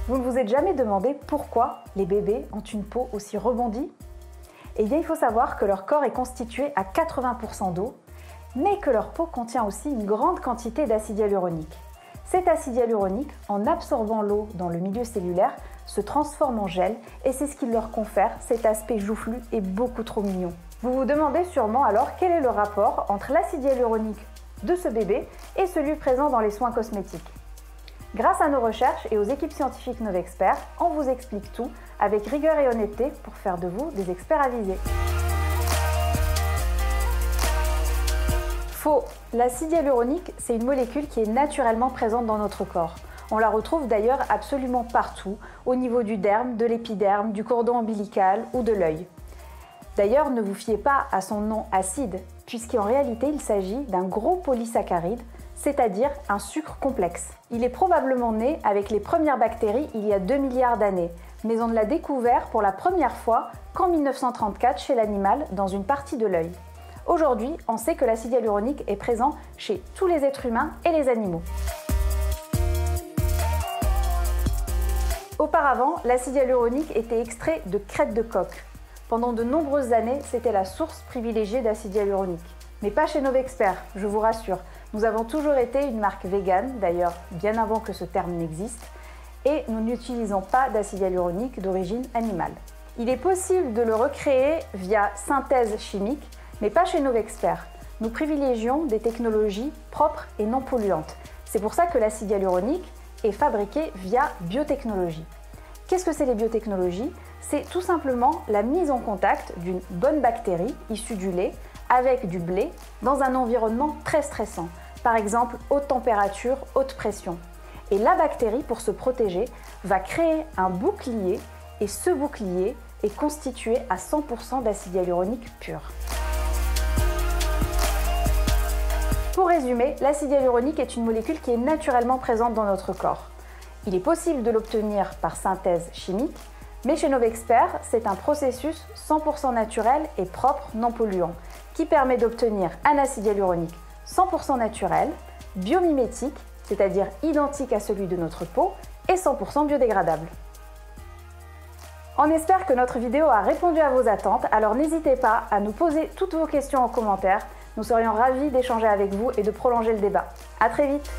Vous ne vous êtes jamais demandé pourquoi les bébés ont une peau aussi rebondie? Eh bien, il faut savoir que leur corps est constitué à 80% d'eau, mais que leur peau contient aussi une grande quantité d'acide hyaluronique. Cet acide hyaluronique, en absorbant l'eau dans le milieu cellulaire, se transforme en gel et c'est ce qui leur confère cet aspect joufflu et beaucoup trop mignon. Vous vous demandez sûrement alors quel est le rapport entre l'acide hyaluronique de ce bébé et celui présent dans les soins cosmétiques. Grâce à nos recherches et aux équipes scientifiques Novexpert, on vous explique tout avec rigueur et honnêteté pour faire de vous des experts avisés. Faux! L'acide hyaluronique, c'est une molécule qui est naturellement présente dans notre corps. On la retrouve d'ailleurs absolument partout, au niveau du derme, de l'épiderme, du cordon ombilical ou de l'œil. D'ailleurs, ne vous fiez pas à son nom acide, puisqu'en réalité il s'agit d'un gros polysaccharide, c'est-à-dire un sucre complexe. Il est probablement né avec les premières bactéries il y a 2 milliards d'années, mais on ne l'a découvert pour la première fois qu'en 1934 chez l'animal dans une partie de l'œil. Aujourd'hui, on sait que l'acide hyaluronique est présent chez tous les êtres humains et les animaux. Auparavant, l'acide hyaluronique était extrait de crête de coq. Pendant de nombreuses années, c'était la source privilégiée d'acide hyaluronique. Mais pas chez Novexpert, je vous rassure. Nous avons toujours été une marque végane, d'ailleurs bien avant que ce terme n'existe, et nous n'utilisons pas d'acide hyaluronique d'origine animale. Il est possible de le recréer via synthèse chimique, mais pas chez Novexpert. Nous privilégions des technologies propres et non polluantes. C'est pour ça que l'acide hyaluronique est fabriqué via biotechnologie. Qu'est-ce que c'est les biotechnologies? C'est tout simplement la mise en contact d'une bonne bactérie issue du lait avec du blé dans un environnement très stressant, par exemple haute température, haute pression. Et la bactérie, pour se protéger, va créer un bouclier et ce bouclier est constitué à 100% d'acide hyaluronique pur. Pour résumer, l'acide hyaluronique est une molécule qui est naturellement présente dans notre corps. Il est possible de l'obtenir par synthèse chimique, mais chez Novexpert, c'est un processus 100% naturel et propre, non polluant, qui permet d'obtenir un acide hyaluronique 100% naturel, biomimétique, c'est-à-dire identique à celui de notre peau, et 100% biodégradable. On espère que notre vidéo a répondu à vos attentes, alors n'hésitez pas à nous poser toutes vos questions en commentaire. Nous serions ravis d'échanger avec vous et de prolonger le débat. À très vite!